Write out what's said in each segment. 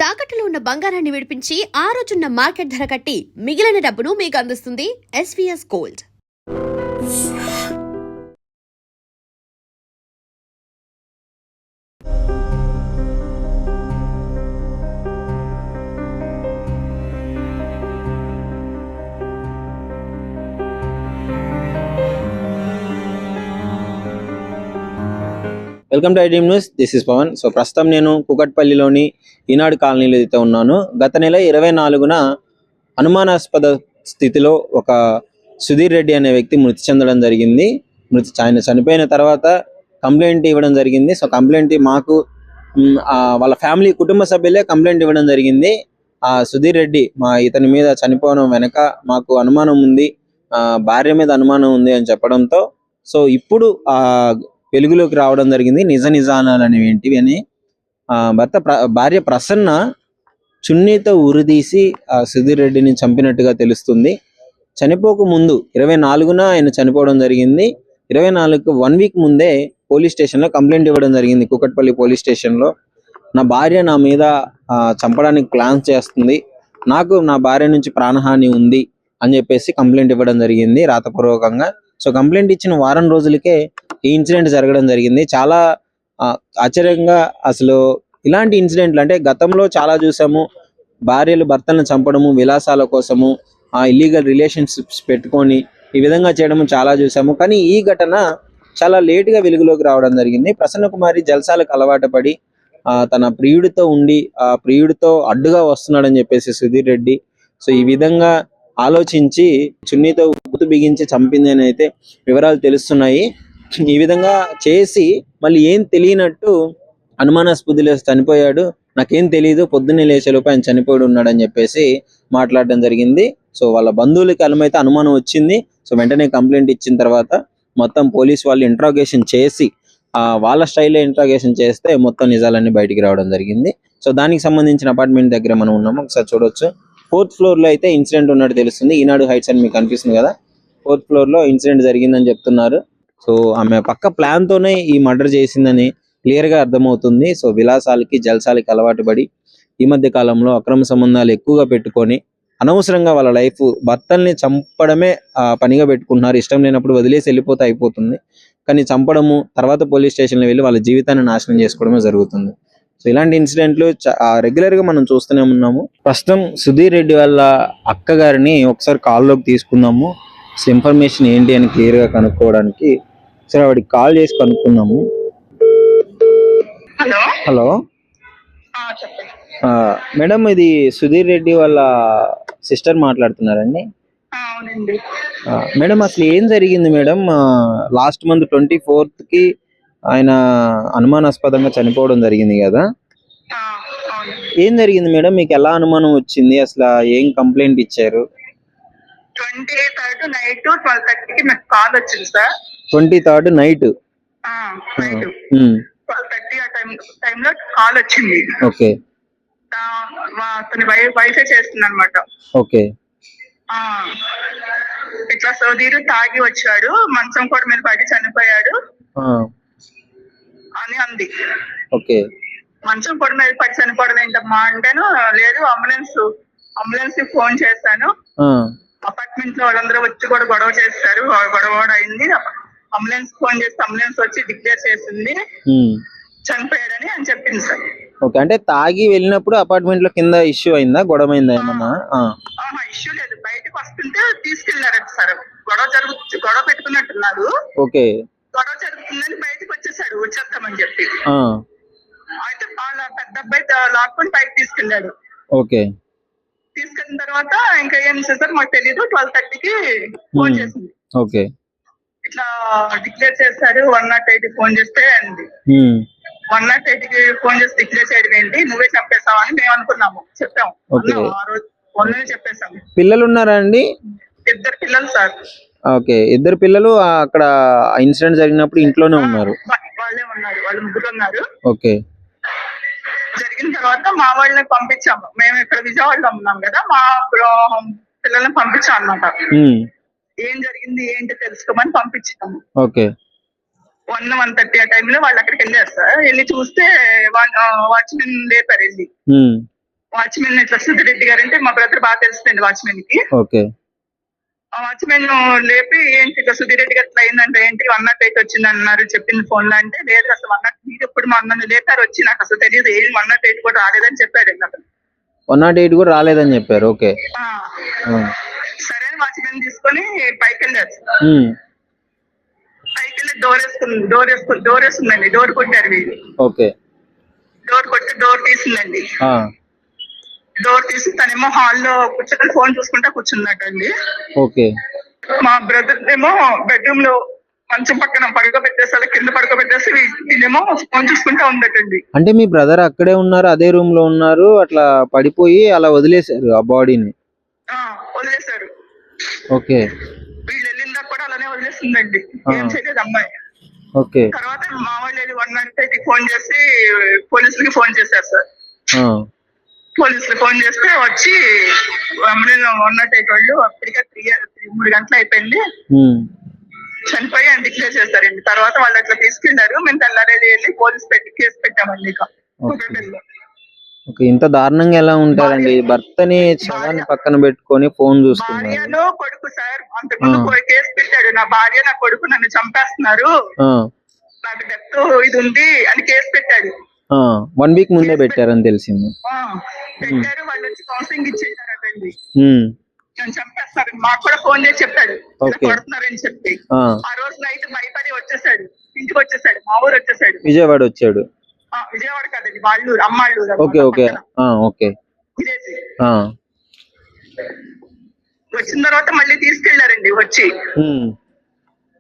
తాకట్టులో ఉన్న బంగారాన్ని విడిపించి ఆ రోజున్న మార్కెట్ ధర కట్టి మిగిలిన డబ్బును మీకు అందిస్తుంది SVS gold. Welcome to iDream news. This is Pavan. So ప్రస్తుతం నేను కూకట్పల్లిలోని ఈనాడు కాలనీలో అయితే ఉన్నాను. గత నెల 24న అనుమానాస్పద స్థితిలో ఒక సుధీర్ రెడ్డి అనే వ్యక్తి మృతి చెందడం జరిగింది. ఆయన చనిపోయిన తర్వాత కంప్లైంట్ ఇవ్వడం జరిగింది. సో కంప్లైంట్ మాకు వాళ్ళ ఫ్యామిలీ కుటుంబ సభ్యులే కంప్లైంట్ ఇవ్వడం జరిగింది. సుధీర్ రెడ్డి ఇతని మీద చనిపోవడం వెనక మాకు అనుమానం ఉంది, భార్య మీద అనుమానం ఉంది అని చెప్పడంతో సో ఇప్పుడు వెలుగులోకి రావడం జరిగింది. నిజాలు అనేవి ఏంటివి అని భార్య ప్రసన్న చున్నీతో ఉరిదీసి సుధీర్ రెడ్డిని చంపినట్టుగా తెలుస్తుంది. చనిపోక ముందు 24న ఆయన చనిపోవడం జరిగింది. 24కు 1 వీక్ ముందే పోలీస్ స్టేషన్లో కంప్లైంట్ ఇవ్వడం జరిగింది. కూకట్పల్లి పోలీస్ స్టేషన్లో నా భార్య నా మీద చంపడానికి ప్లాన్ చేస్తుంది, నాకు నా భార్య నుంచి ప్రాణహాని ఉంది అని చెప్పేసి కంప్లైంట్ ఇవ్వడం జరిగింది రాతపూర్వకంగా. సో కంప్లైంట్ ఇచ్చిన వారం రోజులకే ఈ ఇన్సిడెంట్ జరగడం జరిగింది. చాలా ఆశ్చర్యంగా, అసలు ఇలాంటి ఇన్సిడెంట్లు అంటే గతంలో చాలా చూసాము. భార్యలు భర్తలను చంపడము, విలాసాల కోసము, ఇల్లీగల్ రిలేషన్షిప్స్ పెట్టుకొని ఈ విధంగా చేయడము చాలా చూసాము. కానీ ఈ ఘటన చాలా లేటుగా వెలుగులోకి రావడం జరిగింది. ప్రసన్న కుమారి జల్సాలకు అలవాటు పడి తన ప్రియుడితో ఉండి ఆ ప్రియుడితో అడ్డుగా వస్తున్నాడని చెప్పేసి సుధీర్ రెడ్డి సో ఈ విధంగా ఆలోచించి చున్నీతో గుర్తు బిగించి చంపింది అని అయితే వివరాలు తెలుస్తున్నాయి. ఈ విధంగా చేసి మళ్ళీ ఏం తెలియనట్టు అనుమానాస్పదిలో చనిపోయాడు, నాకేం తెలియదు, పొద్దున్నే లేచేలోపు ఆయన చనిపోయి ఉన్నాడు అని చెప్పేసి మాట్లాడడం జరిగింది. సో వాళ్ళ బంధువులకి అలమైతే అనుమానం వచ్చింది. సో వెంటనే కంప్లైంట్ ఇచ్చిన తర్వాత మొత్తం పోలీస్ వాళ్ళు ఇంట్రాగేషన్ చేసి వాళ్ళ స్టైల్లో ఇంట్రాగేషన్ చేస్తే మొత్తం నిజాలన్నీ బయటికి రావడం జరిగింది. సో దానికి సంబంధించిన అపార్ట్మెంట్ దగ్గర మనం ఉన్నాము, ఒకసారి చూడొచ్చు. 4th ఫ్లోర్ లో అయితే ఇన్సిడెంట్ ఉన్నట్టు తెలుస్తుంది. ఈనాడు హైట్స్ అని మీకు కనిపిస్తుంది కదా, 4th ఫ్లోర్ లో ఇన్సిడెంట్ జరిగిందని చెప్తున్నారు. సో ఆమె పక్క ప్లాన్ తోనే ఈ మర్డర్ చేసిందని క్లియర్ గా అర్థమవుతుంది. సో విలాసాలకి జల్సాలకి అలవాటు పడి ఈ మధ్య కాలంలో అక్రమ సంబంధాలు ఎక్కువగా పెట్టుకొని అనవసరంగా వాళ్ళ లైఫ్, భర్తల్ని చంపడమే పనిగా పెట్టుకుంటున్నారు. ఇష్టం లేనప్పుడు వదిలేసి వెళ్ళిపోతే అయిపోతుంది, కానీ చంపడము, తర్వాత పోలీస్ స్టేషన్లో వెళ్ళి వాళ్ళ జీవితాన్ని నాశనం చేసుకోవడమే జరుగుతుంది. సో ఇలాంటి ఇన్సిడెంట్లు రెగ్యులర్ గా మనం చూస్తూనే ఉన్నాము. ప్రస్తుతం సుధీర్ రెడ్డి వాళ్ళ అక్క గారిని ఒకసారి కాల్లోకి తీసుకుందాము. ఇన్ఫర్మేషన్ ఏంటి అని క్లియర్ గా కనుక్కోవడానికి సరే వాడికి కాల్ చేసి కనుక్కుందాము. హలో మేడం, ఇది సుధీర్ రెడ్డి వాళ్ళ సిస్టర్ మాట్లాడుతున్నారండి. మేడం, అసలు ఏం జరిగింది మేడం? లాస్ట్ మంత్ 24th కి ఆయన అనుమానాస్పదంగా చనిపోవడం జరిగింది కదా, ఏం జరిగింది మేడం? మీకు ఎలా అనుమానం వచ్చింది? అసలు ఏం కంప్లైంట్ ఇచ్చారు? 23rd నైట్ 12:30కి నాకు కాల్ వచ్చింది సార్. 23rd నైట్ 12:30 ఆ టైంలో కాల్ వచ్చింది. ఓకే. అతని వైఫే చేస్తుంది అనమాట. ఓకే. ఇట్లా సుధీర్ తాగి వచ్చాడు, మంచం కూడా మీద పడి చనిపోయాడు అని అంది. ఓకే. మంచం కూడా మీద పడి చనిపోవడం ఏంటమ్మా అంటేను, లేదు అంబులెన్స్ కి ఫోన్ చేశాను, అపార్ట్మెంట్ లో వాళ్ళందరూ వచ్చి కూడా గొడవ చేస్తారు, గొడవ అయింది, అంబులెన్స్ ఫోన్ చేస్తే అంబులెన్స్ వచ్చి డిక్లేర్ చేసింది, చనిపోయాడని అని చెప్పింది సార్. ఓకే. అంటే తాగి వెళ్ళినప్పుడు అపార్ట్మెంట్ లో కింద ఇష్యూ అయిందా, గొడవ అయిందా ఏమన్నా? ఇష్యూ లేదు, బయటకు వస్తుంటే తీసుకెళ్లారట సార్. గొడవ పెట్టుకున్నట్టున్నారు. ఓకే. గొడవ జరుగుతుందని బయటకు వచ్చేద్దామని చెప్పి అయితే వాళ్ళ పెద్ద అబ్బాయి లాక్కొని బయటకు తీసుకెళ్లాడు. ఓకే. తీసుకెళ్ళిన తర్వాత ఇంకా ఏం చేశారు మాకు తెలియదు, 12:30కి ఫోన్ చేసింది. ఓకే. ఇట్లా డిక్లేర్ చేశారు, 108కి ఫోన్ చేస్తే అండి, 108కి ఫోన్ చేసి డిక్లేర్ చేయడం ఏంటి, నువ్వే చంపేస్తావు అని మేము అనుకున్నాము, చెప్పాము. ఆ రోజు ఫోన్లోనే చెప్పేసాము. పిల్లలు ఉన్నారా అండి? 2 పిల్లలు సార్. ఓకే. 2 పిల్లలు అక్కడ ఇన్సిడెంట్ జరిగినప్పుడు ఇంట్లోనే ఉన్నారు? వాళ్ళే ఉన్నారు, వాళ్ళు 3 ఉన్నారు. ఓకే. జరిగిన తర్వాత మా వాళ్ళని పంపించాము. మేము ఇక్కడ విజయవాడలో ఉన్నాం కదా, మా పిల్లల్ని పంపించాం అన్నమాట. ఏం జరిగింది ఏంటి తెలుసుకోమని పంపించాము. ఓకే. 1:30 ఆ టైంలో వాళ్ళు అక్కడికి వెళ్ళారు సార్. వెళ్ళి చూస్తే వాచ్మెన్ లేపారు వెళ్ళి. వాచ్మెన్ ఇట్లా సుధిరెడ్డి గారు అంటే మా బ్రదర్ బాగా తెలుస్తుంది వాచ్మెన్ కి. ఓకే. ఆ వాచ్మెన్ లేపి ఏంటి ఇట్లా సుధిరెడ్డి గారు ఇట్లా అయిందంటే ఏంటి 108 వచ్చింది అన్నారు చెప్పింది ఫోన్ లో అంటే, లేదు అసలు 108 మీరు ఎప్పుడు మా నన్ను లేపారు వచ్చి నాకు అసలు తెలియదు ఏం 108 కూడా రాలేదని చెప్పాడు అతను. 108 కూడా రాలేదని చెప్పారు. ఓకే. సరే అని వాచ్మెన్ తీసుకొని పైకి వెళ్ళారు. పైకి వెళ్ళి డోర్ వేస్తుందండి. డోర్ కొట్టారు వీళ్ళు. ఓకే. డోర్ కొట్టి డోర్ తీసిందండి. డోర్ తీసి తనేమో హాల్లో కూర్చొని ఫోన్ చూసుకుంటా కూర్చున్నట్టండి. ఓకే. మా బ్రదర్ ఏమో బెడ్రూమ్ లో మంచం పక్కన పడుకోబెట్టేసి కింద పడుకోబెట్టేసి వీళ్ళేమో ఫోన్ చూసుకుంటా ఉందటండి. అంటే మీ బ్రదర్ అక్కడే ఉన్నారు, అదే రూమ్ లో ఉన్నారు, అట్లా పడిపోయి అలా వదిలేశారు ఆ బాడీని? వదిలేశారు. ఓకే. వీళ్ళు వెళ్ళిందా కూడా అలానే వదిలేసిందండి. ఏం చేయలేదు అమ్మాయి. ఓకే. తర్వాత మా వాళ్ళు 108కి ఫోన్ చేసి పోలీసులకి ఫోన్ చేశారు సార్. పోలీసులు ఫోన్ చేస్తే వచ్చి 108 వాళ్ళు అప్పటికే 3 గంటలు అయిపోయింది చనిపోయి అని డిక్లేర్ చేస్తారండి. తర్వాత వాళ్ళు అట్లా తీసుకెళ్లారు. మేము తెల్లారేది వెళ్ళి కేసు పెట్టామండి. ఇక ఇంత దారుణంగా ఎలా ఉంటారండి? భర్తని శవాన్ని పక్కన పెట్టుకొని ఫోన్ చూస్తున్నారు. భార్యలో కొడుకు సార్ అంతకుముందు కేసు పెట్టాడు. నా భార్య నా కొడుకు నన్ను చంపేస్తున్నారు, నాకు డెత్ ఇది ఉంది అని కేసు పెట్టాడు. 1 వీక్ ముందే పెట్టారని తెలిసింది. పెట్టారు. వాళ్ళు వచ్చి కౌన్సిలింగ్ ఇచ్చేసారటండి. నన్ను చంపేస్తారు. మాకు కూడా ఫోన్ చేసి చెప్పాడు కొడుతున్నారని చెప్పి. ఆ రోజు నైట్ భయపడి వచ్చేసాడు, ఇంటికి వచ్చేసాడు, మా ఊరు వచ్చేసాడు. విజయవాడ వచ్చాడు? విజయవాడ కాదండి, వాళ్ళూరు, అమ్మాళ్ళూరు. ఓకే. ఓకే. ఓకే. వచ్చిన తర్వాత మళ్ళీ తీసుకెళ్లారండి. వచ్చి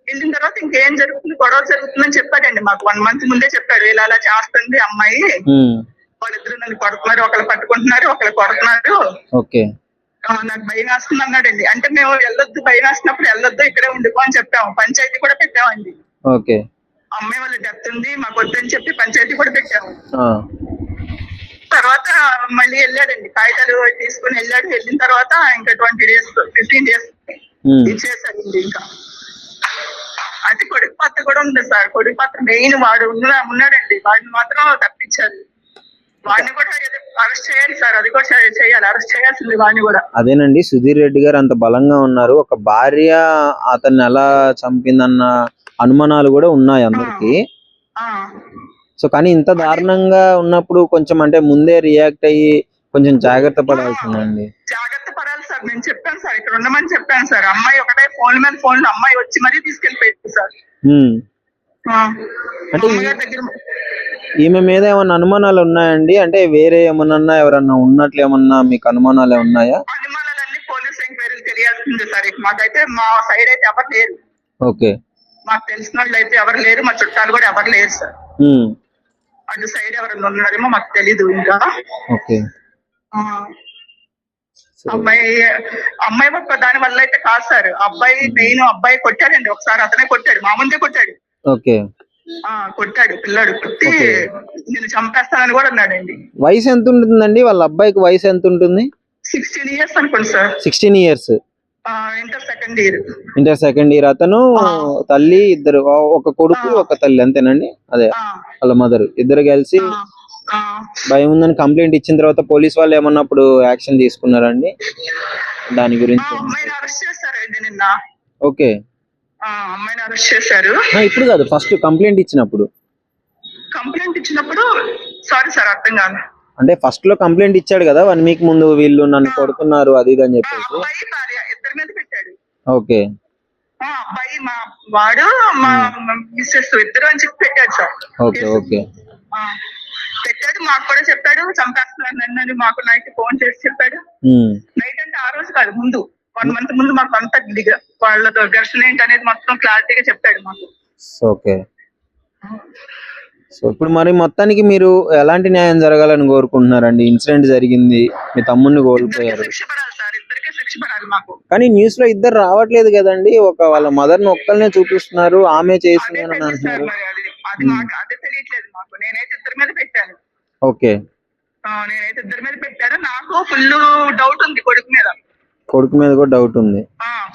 వెళ్ళిన తర్వాత ఇంకేం జరుగుతుంది, గొడవ జరుగుతుందని చెప్పాడండి మాకు. 1 మంత్ ముందే చెప్పాడు, ఇలా అలా చేస్తుంది అమ్మాయి, వాళ్ళిద్దరు నన్ను కొడుతున్నారు, ఒకళ్ళు పట్టుకుంటున్నారు, ఒకళ్ళు కొడుతున్నారు, నాకు భయం వేస్తుంది అన్నాడండి. అంటే మేము వెళ్ళొద్దు, భయం వేసినప్పుడు వెళ్ళొద్దు, ఇక్కడే ఉండిపో అని చెప్పాము. పంచాయతీ కూడా పెట్టామండి. అమ్మాయి వాళ్ళ డెత్ ఉంది, మాకు వద్దని చెప్పి పంచాయతీ కూడా పెట్టాము. తర్వాత మళ్ళీ వెళ్ళాడండి, కాగితాలు తీసుకుని వెళ్ళాడు. వెళ్ళిన తర్వాత ఇంకా 20 days 15 days ఇచ్చేసాడండి. ఇంకా అది కొడుకు పాత్ర కూడా ఉంది సార్. కొడుకు పాత్ర మెయిన్ వాడు ఉన్నాడండి, వాడిని మాత్రం తప్పించారు. వాడిని కూడా అరెస్ట్ చేయాలి సార్, అది కూడా చేయాలి, అరెస్ట్ చేయాల్సింది వాడిని కూడా. అదేనండి, సుధీర్ రెడ్డి గారు అంత బలంగా ఉన్నారు. ఒక భార్య అతన్ని ఎలా చంపిందన్న అనుమానాలు కూడా ఉన్నాయి అందరికి. సో కానీ ఇంత దారుణంగా ఉన్నప్పుడు కొంచెం అంటే ముందే రియాక్ట్ అయ్యి కొంచెం జాగ్రత్త పడాల్సిందండి. జాగ్రత్త పడాలి సార్. నేను చెప్పాను సార్, ఇక్కడ ఉండమని చెప్పాను సార్. అమ్మాయి ఒకటే ఫోన్ మీద ఫోన్ అమ్మాయి వచ్చి మరీ తీసుకెళ్లిపోయింది సార్. అంటే ఈమె మీద ఏమన్నా అనుమానాలు ఉన్నాయండి? అంటే వేరే ఏమన్నా ఎవరన్నా ఉన్నట్లు ఏమన్నా మీకు అనుమానాలు ఉన్నాయా? అనుమానాలన్నీ పోలీస్ ఎంక్వైరీలు తెలియాల్సిందే సార్. మాకైతే మా సైడ్ అయితే ఎవరు లేరు. ఓకే. మాకు తెలిసిన వాళ్ళు అయితే ఎవరు లేరు, మా చుట్టాలు కూడా ఎవరు లేరు సార్. అటు సైడ్ ఎవరైనా ఉన్నారేమో మాకు తెలీదు ఇంకా. ఓకే. అమ్మాయి దాని వల్ల అయితే కాదు సార్. అబ్బాయి కొట్టాడండి ఒకసారి, అతనే కొట్టాడు, మా ముందే కొట్టాడు. ఓకే. కొట్టాడు పిల్లాడు, కొట్టి నేను చంపేస్తానని కూడా అన్నాడండి. వయసు ఎంత ఉంటుందండి వాళ్ళ అబ్బాయికి? వయసు ఎంత ఉంటుంది? 16 years అనుకోండి sir. 16 years. Inter second year. అతను తల్లి ఇద్దరు, ఒక కొడుకు ఒక తల్లి అంతేనండి? అదే వాళ్ళ మదర్ ఇద్దరు కలిసి భయం ఉందని కంప్లైంట్ ఇచ్చిన తర్వాత పోలీస్ వాళ్ళు ఏమన్నప్పుడు యాక్షన్ తీసుకున్నారండి దాని గురించి? అమ్మాయిని అరెస్ట్ చేశారండి నిన్న. ఓకే. అమ్మాయిని అరెస్ట్ చేశారు. ఇప్పుడు కాదు, ఫస్ట్ కంప్లైంట్ ఇచ్చినప్పుడు సారీ సార్ అర్థం కాదు. అంటే ఫస్ట్ లో కంప్లైంట్ ఇచ్చాడు కదా 1 week ముందు, వీళ్ళు నన్ను కొడుతున్నారు అది ఇది అని చెప్పేసి. అబ్బాయి భార్య ఇద్దరి మీద పెట్టాడు. ఓకే. అబ్బాయి వాడు మా మిస్సెస్ ఇద్దరు అని చెప్పి పెట్టాడు సార్. ఓకే. ఓకే. పెట్టాడు, మాకు కూడా చెప్పాడు చంపేస్తున్నాను. మాకు నైట్ ఫోన్ చేసి చెప్పాడు. నైట్ అంటే ఆ రోజు కాదు, ముందు 1 month ముందు మాకు అంత వాళ్ళతో ఘర్షణ ఏంటి అనేది మొత్తం క్లారిటీగా చెప్పాడు మాకు. ఓకే. సో ఇప్పుడు మరి మొత్తానికి మీరు ఎలాంటి న్యాయం జరగాలని కోరుకుంటున్నారండి? ఇన్సిడెంట్ జరిగింది, మీ తమ్ముడిని కోల్పోయారు, కానీ న్యూస్ లో ఇద్దరు రావట్లేదు కదండి. వాళ్ళ మదర్ ని ఒక్కళ్ళనే చూపిస్తున్నారు, ఆమె చేసింది అని అంటున్నారు. అది మాకు అదే తెలియట్లేదు మాకు. నేనైతే ఇద్దరి మీద పెట్టాను. ఓకే. నాకు ఫుల్ డౌట్ ఉంది కొడుకు మీద కూడా డౌట్ ఉంది.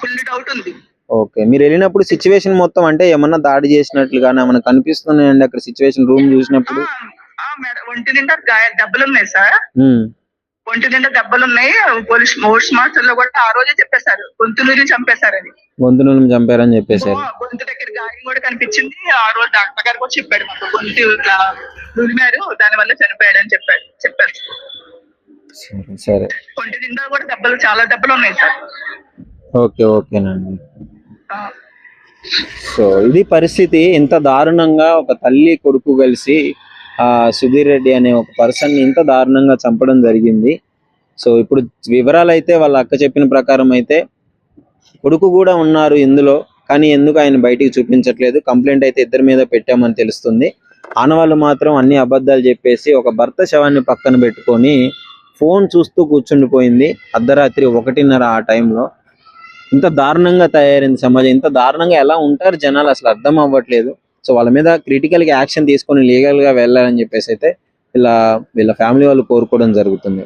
ఫుల్ డౌట్ ఉంది. ఓకే. మీరు వెళ్ళినప్పుడు సిచ్యువేషన్ మొత్తం అంటే ఏమన్నా దాడి చేసినట్లుగా ఏమన్నా కనిపిస్తున్నాయండి అక్కడ సిచ్యువేషన్? రూమ్ చూసినప్పుడు ఒంటి నిండా దెబ్బలు ఉన్నాయి సార్. ఒంటి నిండా దెబ్బలు ఉన్నాయి. పోస్ట్ మాస్టర్ లో కూడా ఆ రోజే చెప్పేశారు గొంతు నుంచి చంపేశారని. గొంతును చంపారని చెప్పేశారు. గొంతు దగ్గర గాయం కూడా కనిపించింది. ఆ రోజు డాక్టర్ గారు కూడా చెప్పాడు మాకు గొంతు ఇట్లా దురిమారు, దాని వల్ల చనిపోయాడు అని చెప్పారు. సరే. ఒంటి నిండా కూడా దెబ్బలు, చాలా దెబ్బలు ఉన్నాయి సార్. ఓకేనండి. సో ఇది పరిస్థితి. ఇంత దారుణంగా ఒక తల్లి కొడుకు కలిసి సుధీర్ రెడ్డి అనే ఒక పర్సన్ ని ఇంత దారుణంగా చంపడం జరిగింది. సో ఇప్పుడు వివరాలు అయితే వాళ్ళ అక్క చెప్పిన ప్రకారం అయితే కొడుకు కూడా ఉన్నారు ఇందులో, కానీ ఎందుకు ఆయన బయటికి చూపించట్లేదు. కంప్లైంట్ అయితే ఇద్దరి మీద పెట్టామని తెలుస్తుంది. ఆనవాళ్ళు మాత్రం అన్ని అబద్ధాలు చెప్పేసి ఒక భర్త శవాన్ని పక్కన పెట్టుకొని ఫోన్ చూస్తూ కూర్చుండిపోయింది అర్ధరాత్రి 1:30 ఆ టైంలో. ఇంత దారుణంగా తయారైంది సమాజం. ఇంత దారుణంగా ఎలా ఉంటారు జనాలు అసలు అర్థం అవ్వట్లేదు. సో వాళ్ళ మీద క్రిటికల్ గా యాక్షన్ తీసుకొని లీగల్ గా వెళ్ళాలని చెప్పేసి అయితే వీళ్ళ ఫ్యామిలీ వాళ్ళు కోరుకోవడం జరుగుతుంది.